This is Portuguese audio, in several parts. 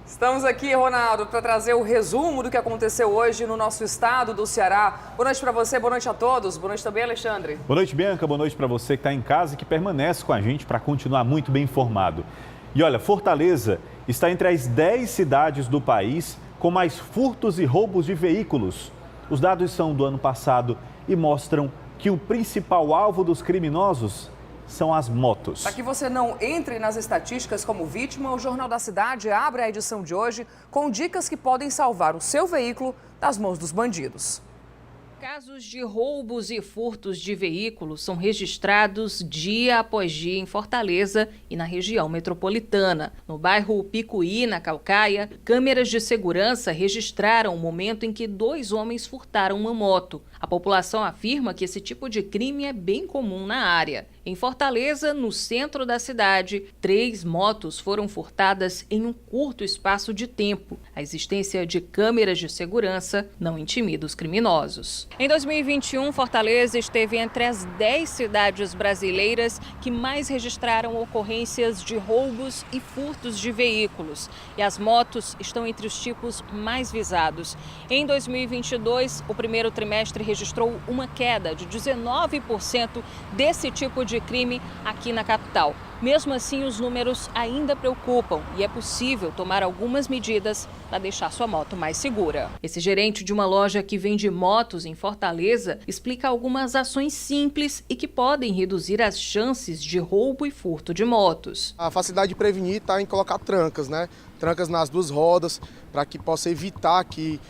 Estamos aqui, Ronaldo, para trazer o resumo do que aconteceu hoje no nosso estado do Ceará. Boa noite para você, boa noite a todos. Boa noite também, Alexandre. Boa noite, Bianca. Boa noite para você que está em casa e que permanece com a gente para continuar muito bem informado. E olha, Fortaleza está entre as 10 cidades do país com mais furtos e roubos de veículos. Os dados são do ano passado e mostram que o principal alvo dos criminosos são as motos. Para que você não entre nas estatísticas como vítima, o Jornal da Cidade abre a edição de hoje com dicas que podem salvar o seu veículo das mãos dos bandidos. Casos de roubos e furtos de veículos são registrados dia após dia em Fortaleza e na região metropolitana. No bairro Picuí, na Caucaia, câmeras de segurança registraram o momento em que 2 homens furtaram uma moto. A população afirma que esse tipo de crime é bem comum na área. Em Fortaleza, no centro da cidade, 3 motos foram furtadas em um curto espaço de tempo. A existência de câmeras de segurança não intimida os criminosos. Em 2021, Fortaleza esteve entre as 10 cidades brasileiras que mais registraram ocorrências de roubos e furtos de veículos. E as motos estão entre os tipos mais visados. Em 2022, o primeiro trimestre registrou uma queda de 19% desse tipo de crime aqui na capital. Mesmo assim, os números ainda preocupam e é possível tomar algumas medidas para deixar sua moto mais segura. Esse gerente de uma loja que vende motos em Fortaleza explica algumas ações simples e que podem reduzir as chances de roubo e furto de motos. A facilidade de prevenir está em colocar trancas, né? Trancas nas 2 rodas, para que possa evitar que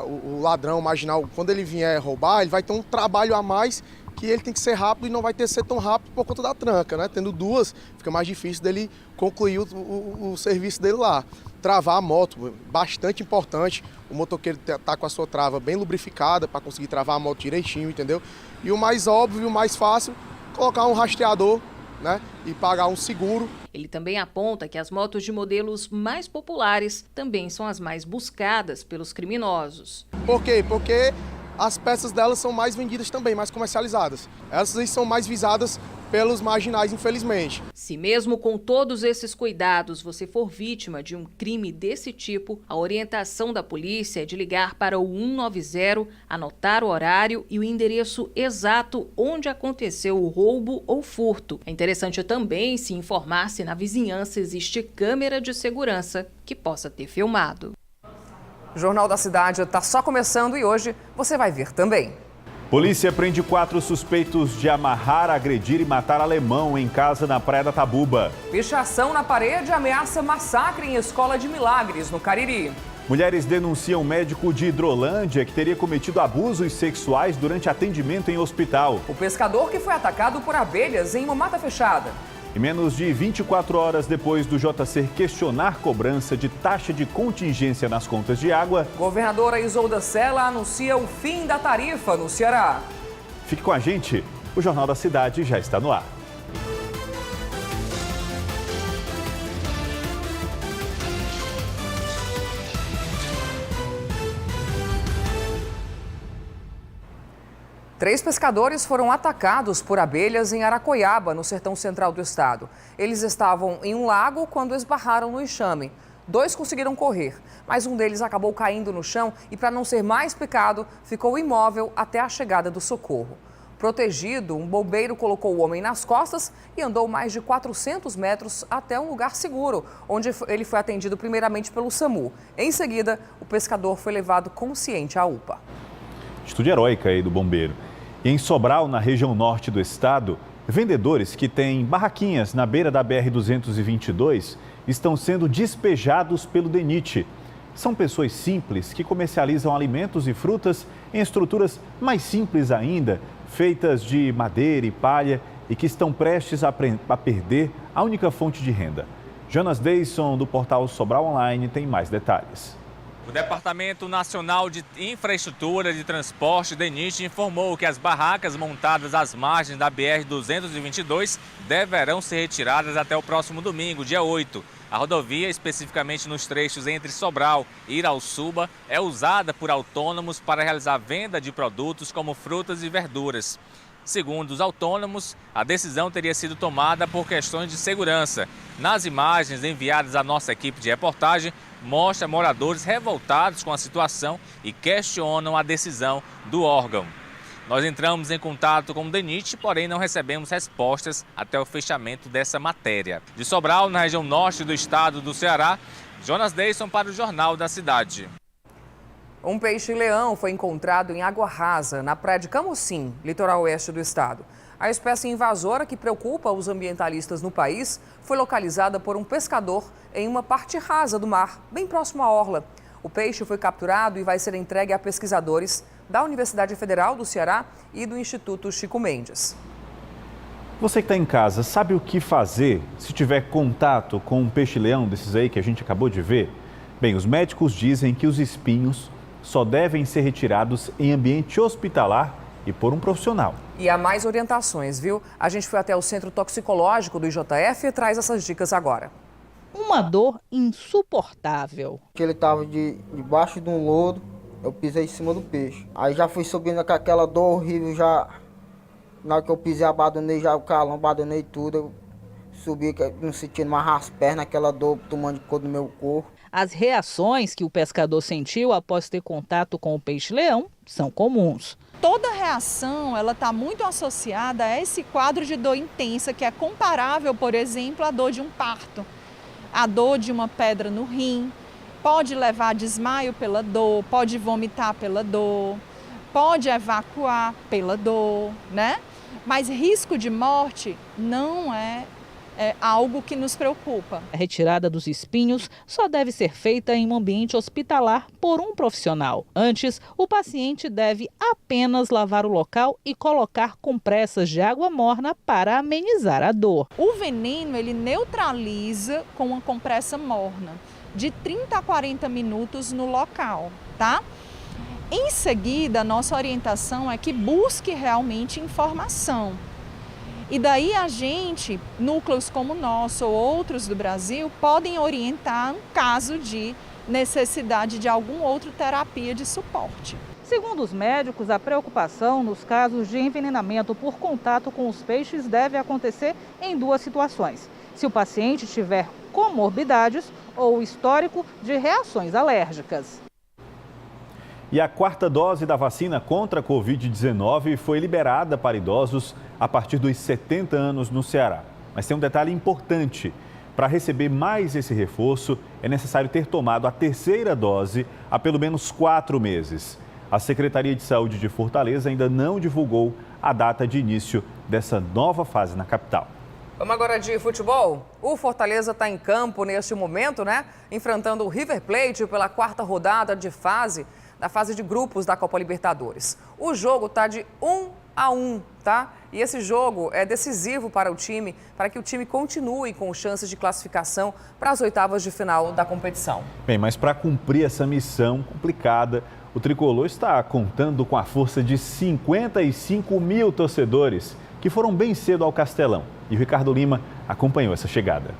o ladrão marginal, quando ele vier roubar, ele vai ter um trabalho a mais, que ele tem que ser rápido e não vai ter que ser tão rápido por conta da tranca, né? Tendo 2, fica mais difícil dele concluir o serviço dele lá. Travar a moto, bastante importante, o motoqueiro tá com a sua trava bem lubrificada para conseguir travar a moto direitinho, entendeu? E o mais óbvio e o mais fácil, colocar um rastreador, né? E pagar um seguro. Ele também aponta que as motos de modelos mais populares também são as mais buscadas pelos criminosos. Por quê? Porque as peças delas são mais vendidas também, mais comercializadas. Essas são mais visadas pelos marginais, infelizmente. Se mesmo com todos esses cuidados você for vítima de um crime desse tipo, a orientação da polícia é de ligar para o 190, anotar o horário e o endereço exato onde aconteceu o roubo ou furto. É interessante também se informar se na vizinhança existe câmera de segurança que possa ter filmado. O Jornal da Cidade está só começando e hoje você vai ver também. Polícia prende 4 suspeitos de amarrar, agredir e matar alemão em casa na Praia da Tabuba. Pichação na parede ameaça massacre em escola de Milagres, no Cariri. Mulheres denunciam médico de Hidrolândia que teria cometido abusos sexuais durante atendimento em hospital. O pescador que foi atacado por abelhas em uma mata fechada. E menos de 24 horas depois do JC questionar cobrança de taxa de contingência nas contas de água, governadora Isolda Sela anuncia o fim da tarifa no Ceará. Fique com a gente, o Jornal da Cidade já está no ar. Três pescadores foram atacados por abelhas em Aracoiaba, no sertão central do estado. Eles estavam em um lago quando esbarraram no enxame. 2 conseguiram correr, mas um deles acabou caindo no chão e, para não ser mais picado, ficou imóvel até a chegada do socorro. Protegido, um bombeiro colocou o homem nas costas e andou mais de 400 metros até um lugar seguro, onde ele foi atendido primeiramente pelo SAMU. Em seguida, o pescador foi levado consciente à UPA. Atitude heróica aí do bombeiro. E em Sobral, na região norte do estado, vendedores que têm barraquinhas na beira da BR-222 estão sendo despejados pelo DENIT. São pessoas simples que comercializam alimentos e frutas em estruturas mais simples ainda, feitas de madeira e palha e que estão prestes a perder a única fonte de renda. Jonas Deisson, do portal Sobral Online, tem mais detalhes. O Departamento Nacional de Infraestrutura de Transporte, DENIT, informou que as barracas montadas às margens da BR-222 deverão ser retiradas até o próximo domingo, dia 8. A rodovia, especificamente nos trechos entre Sobral e Irauçuba, é usada por autônomos para realizar venda de produtos como frutas e verduras. Segundo os autônomos, a decisão teria sido tomada por questões de segurança. Nas imagens enviadas à nossa equipe de reportagem, mostra moradores revoltados com a situação e questionam a decisão do órgão. Nós entramos em contato com o DENIT, porém não recebemos respostas até o fechamento dessa matéria. De Sobral, na região norte do estado do Ceará, Jonas Deison para o Jornal da Cidade. Um peixe-leão foi encontrado em água rasa, na praia de Camocim, litoral oeste do estado. A espécie invasora que preocupa os ambientalistas no país foi localizada por um pescador em uma parte rasa do mar, bem próximo à orla. O peixe foi capturado e vai ser entregue a pesquisadores da Universidade Federal do Ceará e do Instituto Chico Mendes. Você que está em casa, sabe o que fazer se tiver contato com um peixe-leão desses aí que a gente acabou de ver? Bem, os médicos dizem que os espinhos só devem ser retirados em ambiente hospitalar e por um profissional. E há mais orientações, viu? A gente foi até o Centro Toxicológico do IJF e traz essas dicas agora. Uma dor insuportável. Ele estava debaixo de um lodo, eu pisei em cima do peixe. Aí já fui subindo com aquela dor horrível, já na hora que eu pisei, abandonei já o calão, abandonei tudo. Eu subi, não sentindo mais as pernas, aquela dor tomando conta do meu corpo. As reações que o pescador sentiu após ter contato com o peixe-leão são comuns. Toda reação ela está muito associada a esse quadro de dor intensa, que é comparável, por exemplo, à dor de um parto. A dor de uma pedra no rim, pode levar a desmaio pela dor, pode vomitar pela dor, pode evacuar pela dor, né? Mas risco de morte não é algo que nos preocupa. A retirada dos espinhos só deve ser feita em um ambiente hospitalar por um profissional. Antes, o paciente deve apenas lavar o local e colocar compressas de água morna para amenizar a dor. O veneno ele neutraliza com uma compressa morna de 30 a 40 minutos no local, tá? Em seguida, a nossa orientação é que busque realmente informação. E daí a gente, núcleos como o nosso ou outros do Brasil, podem orientar um caso de necessidade de alguma outra terapia de suporte. Segundo os médicos, a preocupação nos casos de envenenamento por contato com os peixes deve acontecer em duas situações. Se o paciente tiver comorbidades ou histórico de reações alérgicas. E a quarta dose da vacina contra a Covid-19 foi liberada para idosos a partir dos 70 anos no Ceará. Mas tem um detalhe importante. Para receber mais esse reforço, é necessário ter tomado a terceira dose há pelo menos 4 meses. A Secretaria de Saúde de Fortaleza ainda não divulgou a data de início dessa nova fase na capital. Vamos agora de futebol. O Fortaleza está em campo neste momento, né? Enfrentando o River Plate pela quarta rodada da fase de grupos da Copa Libertadores. O jogo está de 1-1, tá? E esse jogo é decisivo para o time, para que o time continue com chances de classificação para as oitavas de final da competição. Bem, mas para cumprir essa missão complicada, o Tricolor está contando com a força de 55 mil torcedores que foram bem cedo ao Castelão. E o Ricardo Lima acompanhou essa chegada.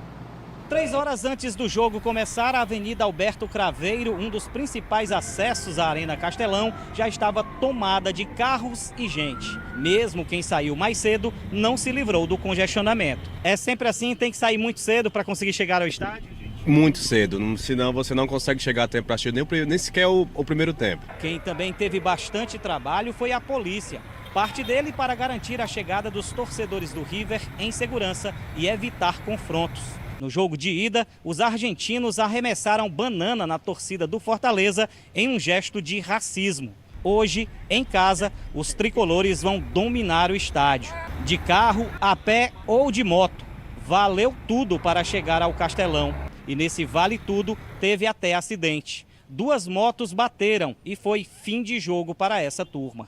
3 horas antes do jogo começar, a Avenida Alberto Craveiro, um dos principais acessos à Arena Castelão, já estava tomada de carros e gente. Mesmo quem saiu mais cedo não se livrou do congestionamento. É sempre assim, tem que sair muito cedo para conseguir chegar ao estádio? Muito cedo, senão você não consegue chegar a tempo para assistir nem sequer o primeiro tempo. Quem também teve bastante trabalho foi a polícia. Parte dele para garantir a chegada dos torcedores do River em segurança e evitar confrontos. No jogo de ida, os argentinos arremessaram banana na torcida do Fortaleza em um gesto de racismo. Hoje, em casa, os tricolores vão dominar o estádio. De carro, a pé ou de moto. Valeu tudo para chegar ao Castelão. E nesse vale tudo, teve até acidente. 2 motos bateram e foi fim de jogo para essa turma.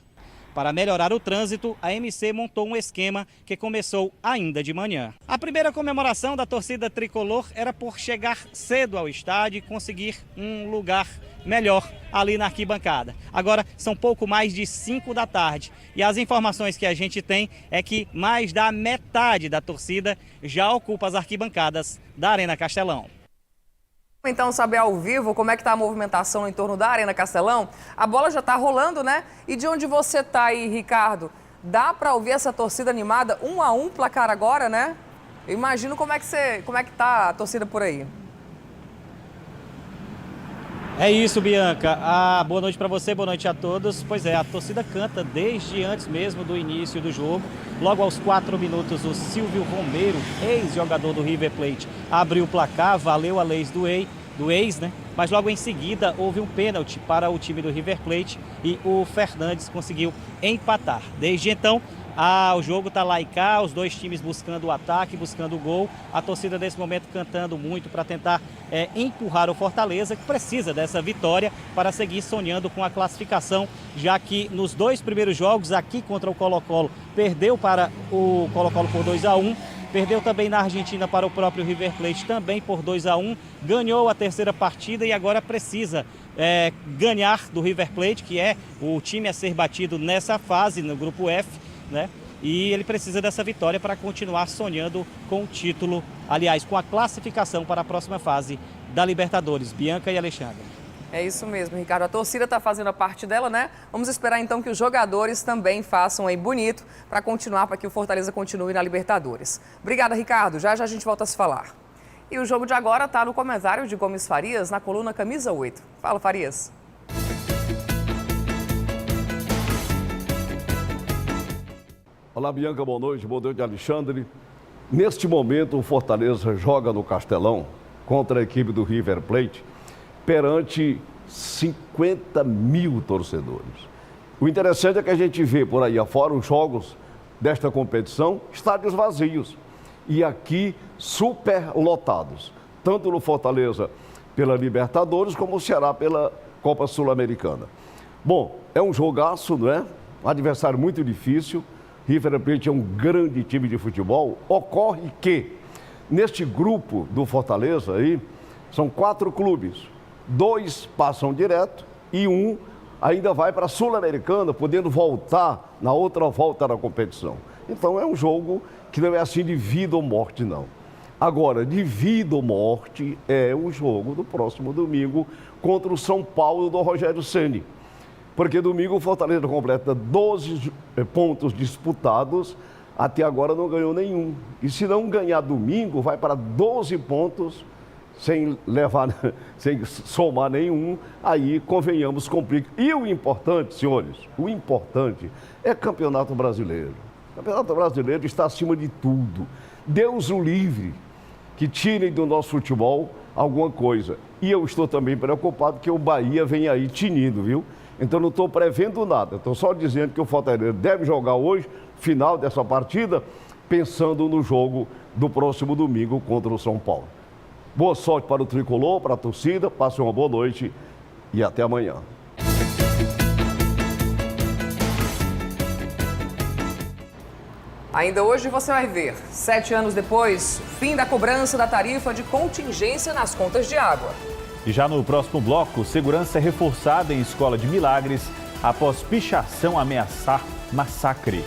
Para melhorar o trânsito, a MC montou um esquema que começou ainda de manhã. A primeira comemoração da torcida tricolor era por chegar cedo ao estádio e conseguir um lugar melhor ali na arquibancada. Agora são pouco mais de 5 da tarde e as informações que a gente tem é que mais da metade da torcida já ocupa as arquibancadas da Arena Castelão. Então, saber ao vivo como é que está a movimentação em torno da Arena Castelão. A bola já está rolando, né? E de onde você está aí, Ricardo? Dá para ouvir essa torcida animada, 1-1 placar agora, né? Eu imagino como é que tá a torcida por aí. É isso, Bianca. Boa noite para você, boa noite a todos. Pois é, a torcida canta desde antes mesmo do início do jogo. Logo aos 4 minutos, o Silvio Romero, ex-jogador do River Plate, abriu o placar, valeu a lei do ex, né? Mas logo em seguida houve um pênalti para o time do River Plate e o Fernandes conseguiu empatar. Desde então, o jogo está lá e cá, os dois times buscando o ataque, buscando o gol. A torcida nesse momento cantando muito para tentar empurrar o Fortaleza, que precisa dessa vitória para seguir sonhando com a classificação, já que nos 2 primeiros jogos, aqui contra o Colo-Colo, perdeu para o Colo-Colo por 2-1. Perdeu também na Argentina para o próprio River Plate, também por 2-1. Ganhou a terceira partida e agora precisa ganhar do River Plate, que é o time a ser batido nessa fase, no grupo F, né? E ele precisa dessa vitória para continuar sonhando com o título, aliás, com a classificação para a próxima fase da Libertadores. Bianca e Alexandre. É isso mesmo, Ricardo. A torcida está fazendo a parte dela, né? Vamos esperar então que os jogadores também façam aí bonito para continuar, para que o Fortaleza continue na Libertadores. Obrigada, Ricardo. Já a gente volta a se falar. E o jogo de agora está no comentário de Gomes Farias, na coluna Camisa 8. Fala, Farias. Olá, Bianca, boa noite Alexandre. Neste momento, o Fortaleza joga no Castelão contra a equipe do River Plate perante 50 mil torcedores. O interessante é que a gente vê por aí afora os jogos desta competição, estádios vazios e aqui super lotados, tanto no Fortaleza pela Libertadores como o Ceará pela Copa Sul-Americana. Bom, é um jogaço, não é? Um adversário muito difícil. River Plate é um grande time de futebol. Ocorre que, neste grupo do Fortaleza aí, são 4 clubes. 2 passam direto e 1 ainda vai para a Sul-Americana, podendo voltar na outra volta da competição. Então é um jogo que não é assim de vida ou morte, não. Agora, de vida ou morte é o jogo do próximo domingo contra o São Paulo do Rogério Ceni. Porque domingo o Fortaleza completa 12 pontos disputados, até agora não ganhou nenhum. E se não ganhar domingo, vai para 12 pontos, sem somar nenhum, aí, convenhamos, complica. E o importante, senhores, o importante é Campeonato Brasileiro. O Campeonato Brasileiro está acima de tudo. Deus o livre que tirem do nosso futebol alguma coisa. E eu estou também preocupado que o Bahia vem aí tinindo, viu? Então não estou prevendo nada, estou só dizendo que o Fortaleza deve jogar hoje, final dessa partida, pensando no jogo do próximo domingo contra o São Paulo. Boa sorte para o Tricolor, para a torcida, passe uma boa noite e até amanhã. Ainda hoje você vai ver, 7 anos depois, fim da cobrança da tarifa de contingência nas contas de água. E já no próximo bloco, segurança é reforçada em Escola de Milagres após pichação ameaçar massacre.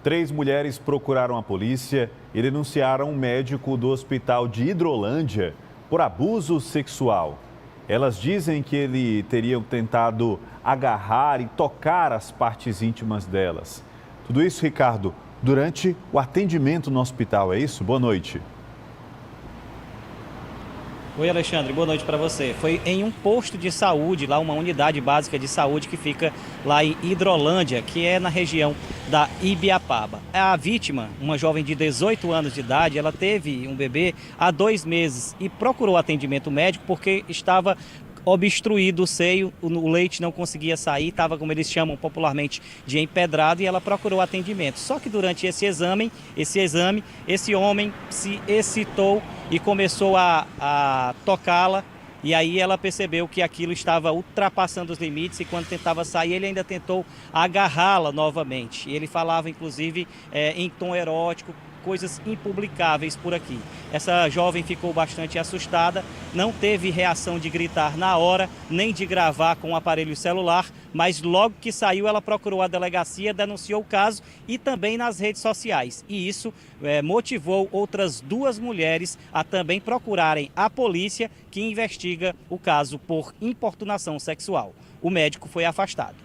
3 mulheres procuraram a polícia e denunciaram um médico do hospital de Hidrolândia por abuso sexual. Elas dizem que ele teria tentado agarrar e tocar as partes íntimas delas. Tudo isso, Ricardo, durante o atendimento no hospital, é isso? Boa noite. Oi, Alexandre, boa noite para você. Foi em um posto de saúde, lá uma unidade básica de saúde que fica lá em Hidrolândia, que é na região da Ibiapaba. A vítima, uma jovem de 18 anos de idade, ela teve um bebê há 2 meses e procurou atendimento médico porque estava obstruído o seio, o leite não conseguia sair, estava, como eles chamam popularmente, de empedrado, e ela procurou atendimento. Só que durante esse exame, esse homem se excitou e começou a tocá-la, e aí ela percebeu que aquilo estava ultrapassando os limites, e quando tentava sair, ele ainda tentou agarrá-la novamente. E ele falava, inclusive, em tom erótico, coisas impublicáveis por aqui. Essa jovem ficou bastante assustada, não teve reação de gritar na hora, nem de gravar com o aparelho celular, mas logo que saiu ela procurou a delegacia, denunciou o caso e também nas redes sociais. E isso motivou outras 2 mulheres a também procurarem a polícia, que investiga o caso por importunação sexual. O médico foi afastado.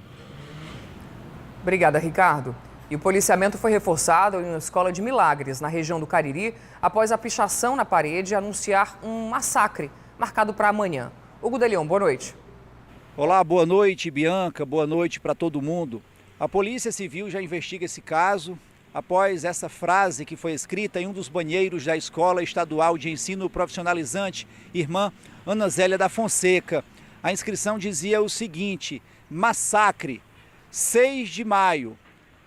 Obrigada, Ricardo. E o policiamento foi reforçado em uma escola de Milagres, na região do Cariri, após a pichação na parede anunciar um massacre marcado para amanhã. Hugo de Leão, boa noite. Olá, boa noite, Bianca, boa noite para todo mundo. A Polícia Civil já investiga esse caso após essa frase que foi escrita em um dos banheiros da Escola Estadual de Ensino Profissionalizante, Irmã Ana Zélia da Fonseca. A inscrição dizia o seguinte: massacre, 6 de maio.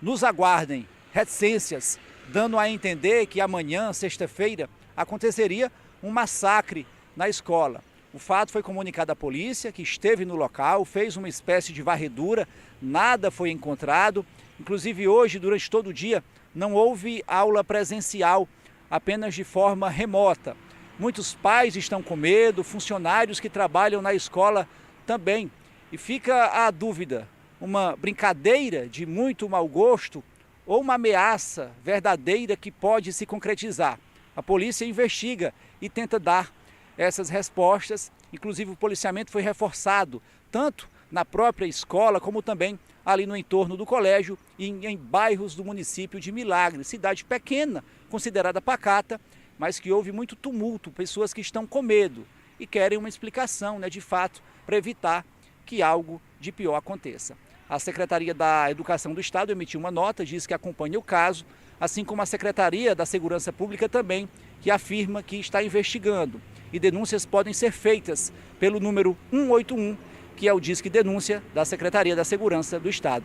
Nos aguardem, reticências, dando a entender que amanhã, sexta-feira, aconteceria um massacre na escola. O fato foi comunicado à polícia, que esteve no local, fez uma espécie de varredura, nada foi encontrado. Inclusive hoje, durante todo o dia, não houve aula presencial, apenas de forma remota. Muitos pais estão com medo, funcionários que trabalham na escola também. E fica a dúvida: uma brincadeira de muito mau gosto ou uma ameaça verdadeira que pode se concretizar? A polícia investiga e tenta dar essas respostas. Inclusive o policiamento foi reforçado, tanto na própria escola como também ali no entorno do colégio e em bairros do município de Milagres, cidade pequena, considerada pacata, mas que houve muito tumulto, pessoas que estão com medo e querem uma explicação, de fato, para evitar que algo de pior aconteça. A Secretaria da Educação do Estado emitiu uma nota, diz que acompanha o caso, assim como a Secretaria da Segurança Pública também, que afirma que está investigando. E denúncias podem ser feitas pelo número 181, que é o Disque Denúncia da Secretaria da Segurança do Estado.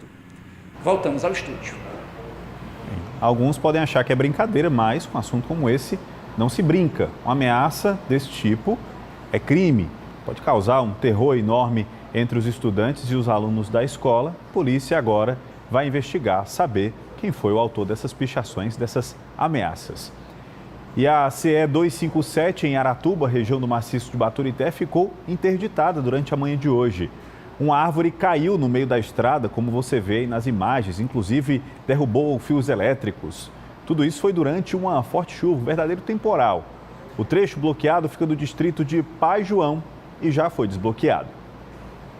Voltamos ao estúdio. Alguns podem achar que é brincadeira, mas com um assunto como esse não se brinca. Uma ameaça desse tipo é crime, pode causar um terror enorme entre os estudantes e os alunos da escola. A polícia agora vai investigar, saber quem foi o autor dessas pichações, dessas ameaças. E a CE 257 em Aratuba, região do maciço de Baturité, ficou interditada durante a manhã de hoje. Uma árvore caiu no meio da estrada, como você vê aí nas imagens, inclusive derrubou fios elétricos. Tudo isso foi durante uma forte chuva, um verdadeiro temporal. O trecho bloqueado fica do distrito de Pai João e já foi desbloqueado.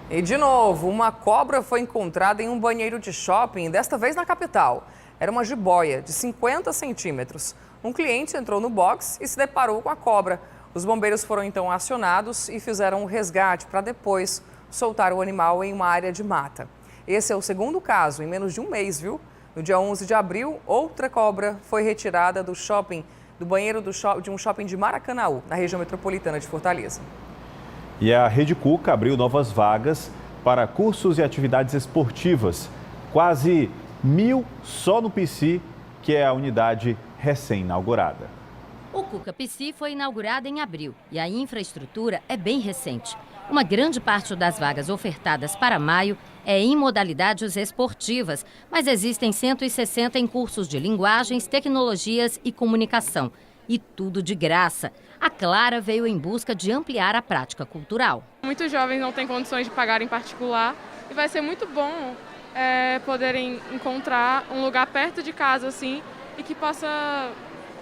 E de novo, uma cobra foi encontrada em um banheiro de shopping, desta vez na capital. Era uma jiboia de 50 centímetros. Um cliente entrou no box e se deparou com a cobra. Os bombeiros foram então acionados e fizeram um resgate para depois soltar o animal em uma área de mata. Esse é o segundo caso em menos de um mês, viu? No dia 11 de abril, outra cobra foi retirada do banheiro de um shopping de Maracanaú, na região metropolitana de Fortaleza. E a Rede Cuca abriu novas vagas para cursos e atividades esportivas. Quase 1.000 só no PC, que é a unidade recém-inaugurada. O Cuca PC foi inaugurado em abril e a infraestrutura é bem recente. Uma grande parte das vagas ofertadas para maio é em modalidades esportivas, mas existem 160 em cursos de linguagens, tecnologias e comunicação. E tudo de graça. A Clara veio em busca de ampliar a prática cultural. Muitos jovens não têm condições de pagar em particular e vai ser muito bom poderem encontrar um lugar perto de casa, assim, e que possa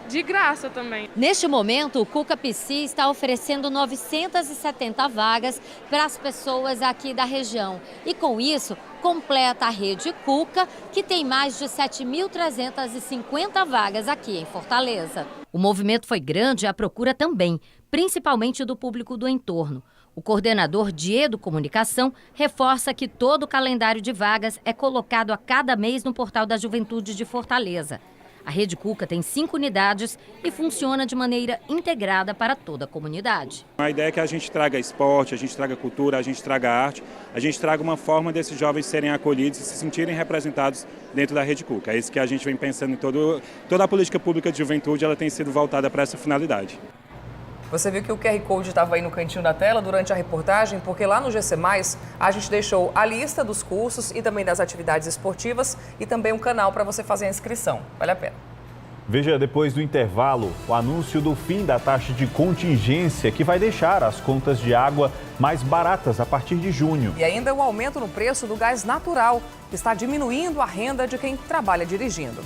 de graça também. Neste momento, o Cuca PC está oferecendo 970 vagas para as pessoas aqui da região. E com isso, completa a rede Cuca, que tem mais de 7.350 vagas aqui em Fortaleza. O movimento foi grande e a procura também, principalmente do público do entorno. O coordenador de Educomunicação reforça que todo o calendário de vagas é colocado a cada mês no Portal da Juventude de Fortaleza. A Rede Cuca tem 5 unidades e funciona de maneira integrada para toda a comunidade. A ideia é que a gente traga esporte, a gente traga cultura, a gente traga arte, a gente traga uma forma desses jovens serem acolhidos e se sentirem representados dentro da Rede Cuca. É isso que a gente vem pensando em toda a política pública de juventude, ela tem sido voltada para essa finalidade. Você viu que o QR Code estava aí no cantinho da tela durante a reportagem, porque lá no GC+, a gente deixou a lista dos cursos e também das atividades esportivas e também um canal para você fazer a inscrição. Vale a pena. Veja depois do intervalo o anúncio do fim da taxa de contingência, que vai deixar as contas de água mais baratas a partir de junho. E ainda o aumento no preço do gás natural, que está diminuindo a renda de quem trabalha dirigindo.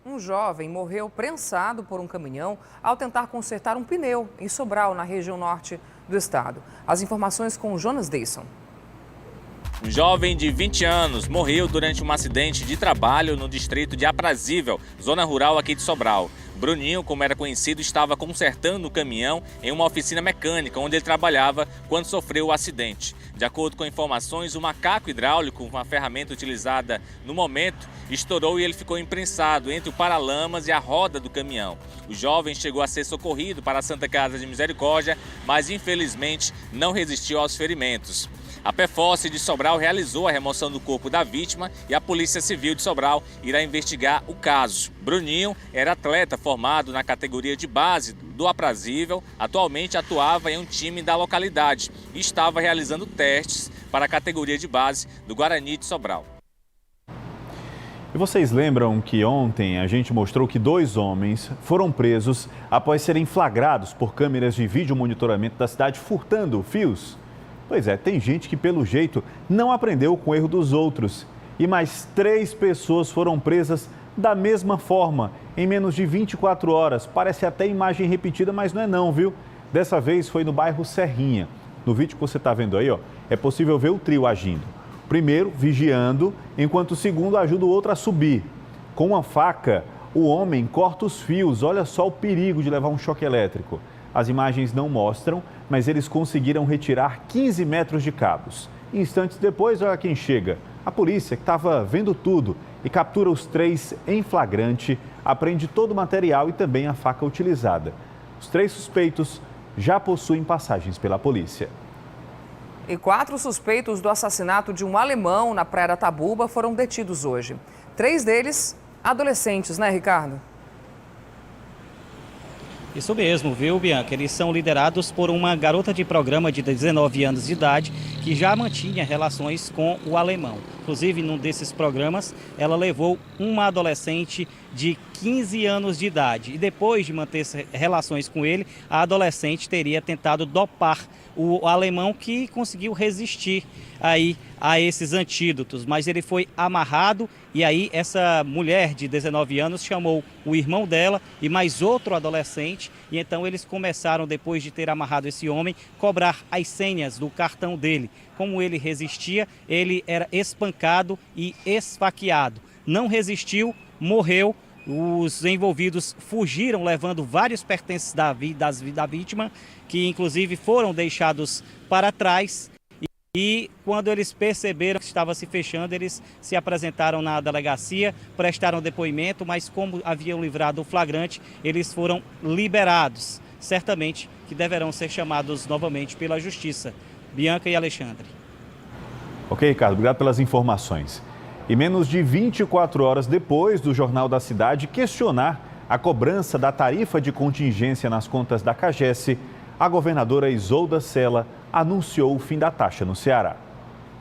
Um jovem morreu prensado por um caminhão ao tentar consertar um pneu em Sobral, na região norte do estado. As informações com Jonas Deisson. Um jovem de 20 anos morreu durante um acidente de trabalho no distrito de Aprazível, zona rural aqui de Sobral. Bruninho, como era conhecido, estava consertando o caminhão em uma oficina mecânica onde ele trabalhava quando sofreu o acidente. De acordo com informações, o macaco hidráulico, uma ferramenta utilizada no momento, estourou e ele ficou imprensado entre o paralamas e a roda do caminhão. O jovem chegou a ser socorrido para a Santa Casa de Misericórdia, mas infelizmente não resistiu aos ferimentos. A PFOS de Sobral realizou a remoção do corpo da vítima e a Polícia Civil de Sobral irá investigar o caso. Bruninho era atleta formado na categoria de base do Aprazível, atualmente atuava em um time da localidade e estava realizando testes para a categoria de base do Guarani de Sobral. E vocês lembram que ontem a gente mostrou que 2 homens foram presos após serem flagrados por câmeras de vídeo monitoramento da cidade furtando fios? Pois é, tem gente que pelo jeito não aprendeu com o erro dos outros. E mais 3 pessoas foram presas da mesma forma, em menos de 24 horas. Parece até imagem repetida, mas não é não, viu? Dessa vez foi no bairro Serrinha. No vídeo que você está vendo aí, ó, é possível ver o trio agindo. O primeiro vigiando, enquanto o segundo ajuda o outro a subir. Com uma faca, o homem corta os fios. Olha só o perigo de levar um choque elétrico. As imagens não mostram, mas eles conseguiram retirar 15 metros de cabos. Instantes depois, olha quem chega. A polícia, que estava vendo tudo, e captura os 3 em flagrante, apreende todo o material e também a faca utilizada. Os 3 suspeitos já possuem passagens pela polícia. E 4 suspeitos do assassinato de um alemão na Praia da Tabuba foram detidos hoje. 3 deles, adolescentes, né, Ricardo? Isso mesmo, viu, Bianca? Eles são liderados por uma garota de programa de 19 anos de idade que já mantinha relações com o alemão. Inclusive, num desses programas, ela levou uma adolescente de 15 anos de idade. E depois de manter relações com ele, a adolescente teria tentado dopar o alemão, que conseguiu resistir aí a esses antídotos, mas ele foi amarrado e aí essa mulher de 19 anos chamou o irmão dela e mais outro adolescente e então eles começaram, depois de ter amarrado esse homem, cobrar as senhas do cartão dele. Como ele resistia, ele era espancado e esfaqueado. Não resistiu, morreu. Os envolvidos fugiram levando vários pertences da vítima, que inclusive foram deixados para trás. E quando eles perceberam que estava se fechando, eles se apresentaram na delegacia, prestaram depoimento, mas como haviam livrado o flagrante, eles foram liberados. Certamente que deverão ser chamados novamente pela Justiça. Bianca e Alexandre. Ok, Ricardo, obrigado pelas informações. E menos de 24 horas depois do Jornal da Cidade questionar a cobrança da tarifa de contingência nas contas da CAGES, a governadora Isolda Sela anunciou o fim da taxa no Ceará.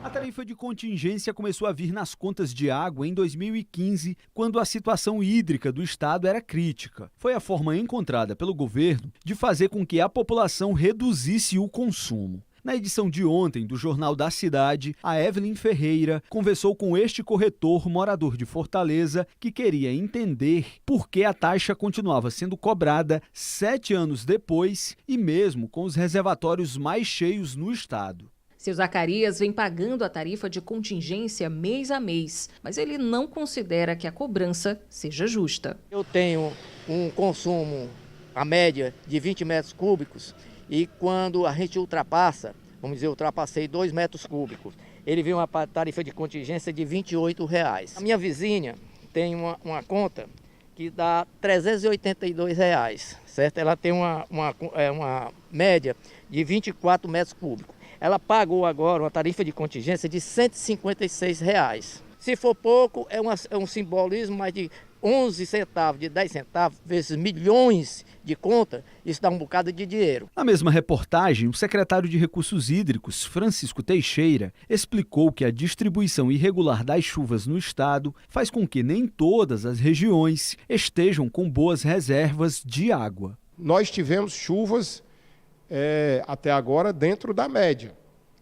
A tarifa de contingência começou a vir nas contas de água em 2015, quando a situação hídrica do estado era crítica. Foi a forma encontrada pelo governo de fazer com que a população reduzisse o consumo. Na edição de ontem do Jornal da Cidade, a Evelyn Ferreira conversou com este corretor morador de Fortaleza que queria entender por que a taxa continuava sendo cobrada 7 anos depois e mesmo com os reservatórios mais cheios no estado. Seu Zacarias vem pagando a tarifa de contingência mês a mês, mas ele não considera que a cobrança seja justa. Eu tenho um consumo, a média, de 20 metros cúbicos. E quando a gente ultrapassa, vamos dizer, eu ultrapassei 2 metros cúbicos, ele vem uma tarifa de contingência de R$ 28,00. A minha vizinha tem uma conta que dá R$ 382,00, certo? Ela tem uma média de 24 metros cúbicos. Ela pagou agora uma tarifa de contingência de R$ 156,00. Se for pouco, é um simbolismo, mas de 11 centavos, de 10 centavos, vezes milhões de conta, isso dá um bocado de dinheiro. Na mesma reportagem, o secretário de Recursos Hídricos, Francisco Teixeira, explicou que a distribuição irregular das chuvas no estado faz com que nem todas as regiões estejam com boas reservas de água. Nós tivemos chuvas até agora dentro da média,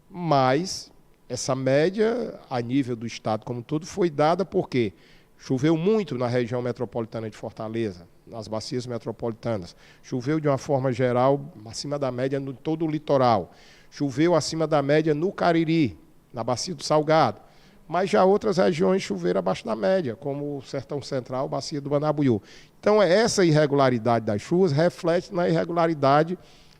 mas essa média a nível do estado como um todo foi dada porque choveu muito na região metropolitana de Fortaleza, nas bacias metropolitanas. Choveu de uma forma geral acima da média em todo o litoral. Choveu acima da média no Cariri, na bacia do Salgado. mas já outras regiões choveram abaixo da média, como o Sertão Central, Bacia do Manabuiú. Então, essa irregularidade das chuvas reflete na irregularidade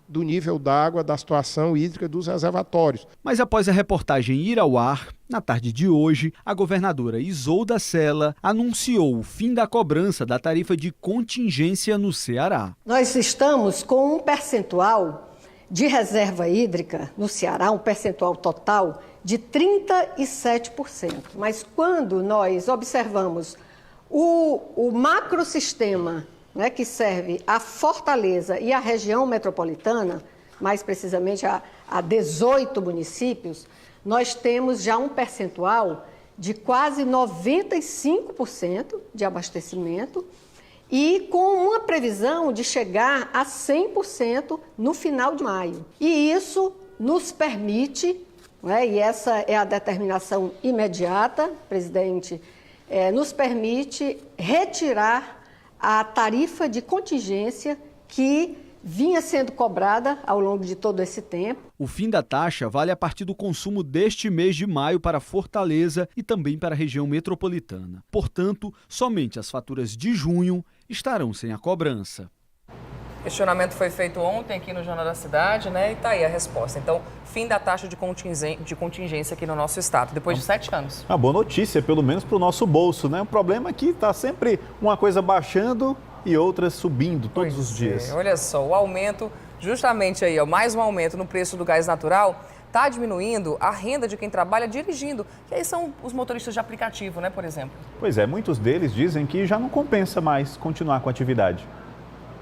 do nível d'água, da situação hídrica dos reservatórios. Mas após a reportagem ir ao ar, na tarde de hoje, a governadora Isolda Sela anunciou o fim da cobrança da tarifa de contingência no Ceará. Nós estamos com um percentual de reserva hídrica no Ceará, um percentual total de 37%. Mas quando nós observamos o macrosistema, né, que serve a Fortaleza e a região metropolitana, mais precisamente a 18 municípios, nós temos já um percentual de quase 95% de abastecimento e com uma previsão de chegar a 100% no final de maio. E isso nos permite, né, e essa é a determinação imediata, presidente, nos permite retirar a tarifa de contingência que vinha sendo cobrada ao longo de todo esse tempo. O fim da taxa vale a partir do consumo deste mês de maio para Fortaleza e também para a região metropolitana. Portanto, somente as faturas de junho estarão sem a cobrança. O questionamento foi feito ontem aqui no Jornal da Cidade, né? E tá aí a resposta. Então, fim da taxa de contingência aqui no nosso estado, depois de 7 anos. Uma boa notícia, pelo menos para o nosso bolso, né? O problema é que está sempre uma coisa baixando e outra subindo todos os dias. Olha só, o aumento, justamente aí, ó, mais um aumento no preço do gás natural, está diminuindo a renda de quem trabalha dirigindo, que aí são os motoristas de aplicativo, né, por exemplo. Pois é, muitos deles dizem que já não compensa mais continuar com a atividade.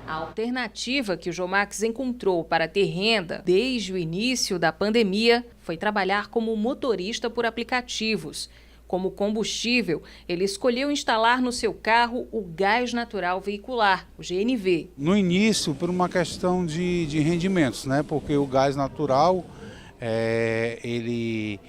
A alternativa que o Jomax encontrou para ter renda desde o início da pandemia foi trabalhar como motorista por aplicativos. Como combustível, ele escolheu instalar no seu carro o gás natural veicular, o GNV. No início, por uma questão de rendimentos, né? Porque o gás natural, ele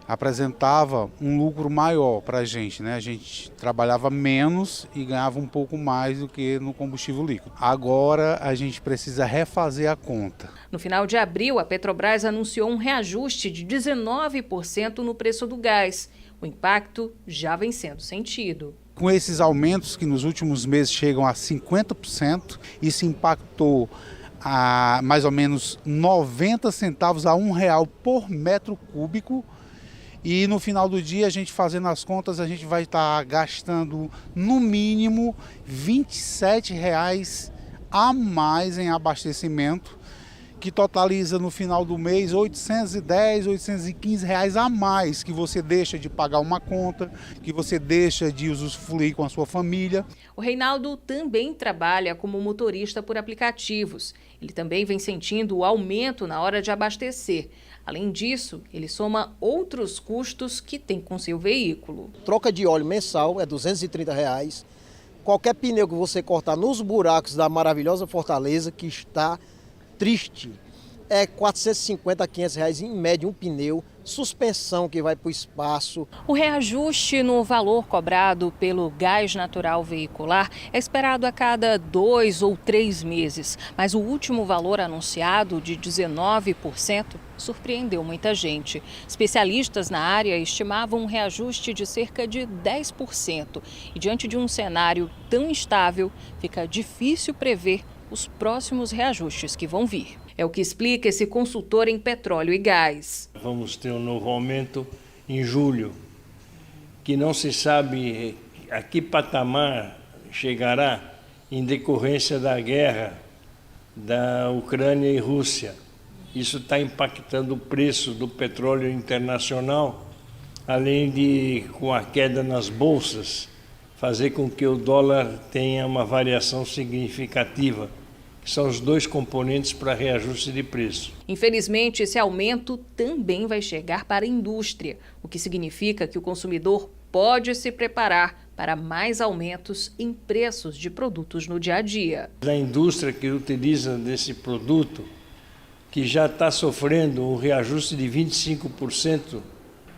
apresentava um lucro maior para a gente, né? A gente trabalhava menos e ganhava um pouco mais do que no combustível líquido. Agora a gente precisa refazer a conta. No final de abril, a Petrobras anunciou um reajuste de 19% no preço do gás. O impacto já vem sendo sentido. Com esses aumentos que nos últimos meses chegam a 50%, isso impactou a mais ou menos 90 centavos a R$1 por metro cúbico. E no final do dia, a gente fazendo as contas, a gente vai estar gastando no mínimo R$27 a mais em abastecimento, que totaliza no final do mês R$810, R$815 a mais que você deixa de pagar uma conta, que você deixa de usufruir com a sua família. O Reinaldo também trabalha como motorista por aplicativos. Ele também vem sentindo o aumento na hora de abastecer. Além disso, ele soma outros custos que tem com seu veículo. Troca de óleo mensal é R$230. Qualquer pneu que você cortar nos buracos da maravilhosa Fortaleza, que está triste, é R$450 a R$500 em média um pneu, suspensão que vai para o espaço. O reajuste no valor cobrado pelo gás natural veicular é esperado a cada 2 ou 3 meses, mas o último valor anunciado de 19% surpreendeu muita gente. Especialistas na área estimavam um reajuste de cerca de 10% e diante de um cenário tão instável, fica difícil prever os próximos reajustes que vão vir. É o que explica esse consultor em petróleo e gás. Vamos ter um novo aumento em julho, que não se sabe a que patamar chegará em decorrência da guerra da Ucrânia e Rússia. Isso está impactando o preço do petróleo internacional, além de, com a queda nas bolsas, fazer com que o dólar tenha uma variação significativa, que são os dois componentes para reajuste de preço. Infelizmente, esse aumento também vai chegar para a indústria, o que significa que o consumidor pode se preparar para mais aumentos em preços de produtos no dia a dia. A indústria que utiliza desse produto, que já está sofrendo um reajuste de 25%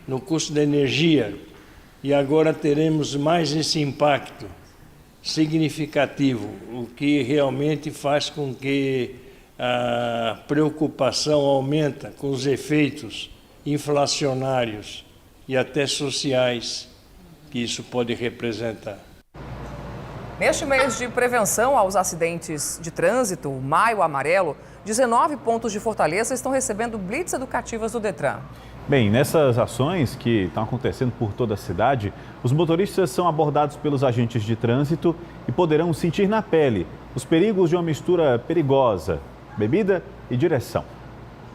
no custo da energia, e agora teremos mais esse impacto significativo, o que realmente faz com que a preocupação aumenta com os efeitos inflacionários e até sociais que isso pode representar. Neste mês de prevenção aos acidentes de trânsito, Maio Amarelo, 19 pontos de Fortaleza estão recebendo blitz educativas do Detran. Bem, nessas ações que estão acontecendo por toda a cidade, os motoristas são abordados pelos agentes de trânsito e poderão sentir na pele os perigos de uma mistura perigosa, bebida e direção.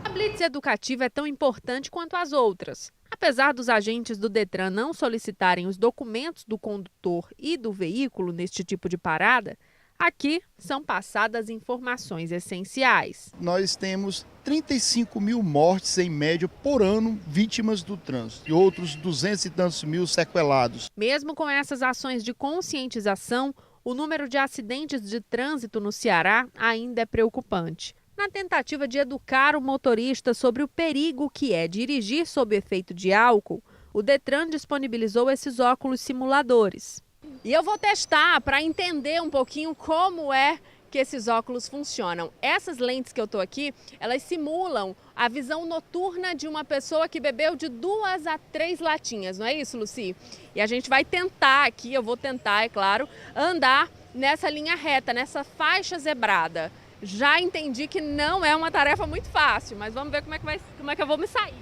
A blitz educativa é tão importante quanto as outras. Apesar dos agentes do Detran não solicitarem os documentos do condutor e do veículo neste tipo de parada, aqui são passadas informações essenciais. Nós temos 35 mil mortes em média por ano vítimas do trânsito e outros 200 e tantos mil sequelados. Mesmo com essas ações de conscientização, o número de acidentes de trânsito no Ceará ainda é preocupante. Na tentativa de educar o motorista sobre o perigo que é dirigir sob efeito de álcool, o Detran disponibilizou esses óculos simuladores. E eu vou testar para entender um pouquinho como é que esses óculos funcionam. Essas lentes que eu estou aqui, elas simulam a visão noturna de uma pessoa que bebeu de 2 a 3 latinhas, não é isso, Luci? E a gente vai tentar aqui, eu vou tentar, é claro, andar nessa linha reta, nessa faixa zebrada. Já entendi que não é uma tarefa muito fácil, mas vamos ver como é que eu vou me sair.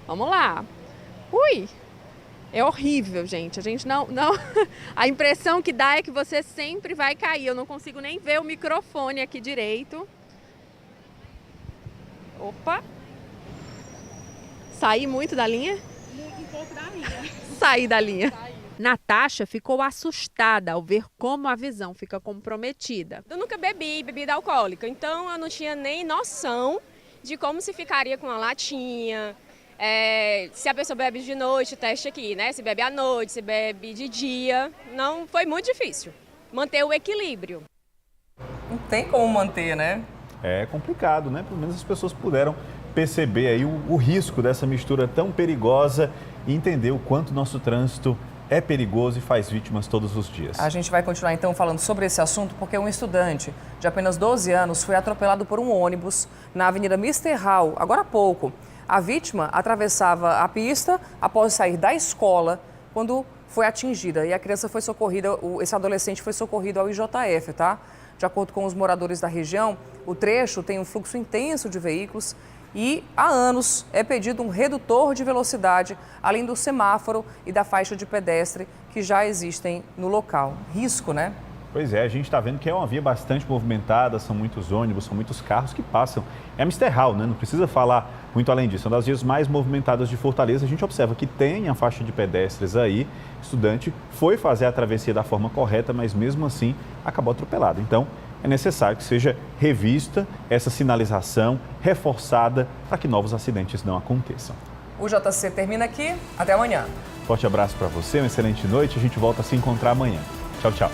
Vamos lá. Ui! É horrível, gente. A gente não... A impressão que dá é que você sempre vai cair. Eu não consigo nem ver o microfone aqui direito. Opa! Saí muito da linha? Um pouco da linha. Saí da linha. Natasha ficou assustada ao ver como a visão fica comprometida. Eu nunca bebi bebida alcoólica, então eu não tinha nem noção de como se ficaria com uma latinha. Se a pessoa bebe de noite, teste aqui, né? Se bebe à noite, se bebe de dia. Não, foi muito difícil manter o equilíbrio. Não tem como manter, né? É complicado, né? Pelo menos as pessoas puderam perceber aí o risco dessa mistura tão perigosa e entender o quanto nosso trânsito é perigoso e faz vítimas todos os dias. A gente vai continuar então falando sobre esse assunto porque um estudante de apenas 12 anos foi atropelado por um ônibus na Avenida Mister Hall, agora há pouco. A vítima atravessava a pista após sair da escola quando foi atingida e a criança foi socorrida, esse adolescente foi socorrido ao IJF, tá? De acordo com os moradores da região, o trecho tem um fluxo intenso de veículos e há anos é pedido um redutor de velocidade, além do semáforo e da faixa de pedestre que já existem no local. Risco, né? Pois é, a gente está vendo que é uma via bastante movimentada, são muitos ônibus, são muitos carros que passam. É a Mister Hall, né? Não precisa falar muito além disso. É uma das vias mais movimentadas de Fortaleza. A gente observa que tem a faixa de pedestres aí. O estudante foi fazer a travessia da forma correta, mas mesmo assim acabou atropelado. Então, é necessário que seja revista essa sinalização, reforçada, para que novos acidentes não aconteçam. O JC termina aqui. Até amanhã. Forte abraço para você, uma excelente noite. A gente volta a se encontrar amanhã. Tchau, tchau.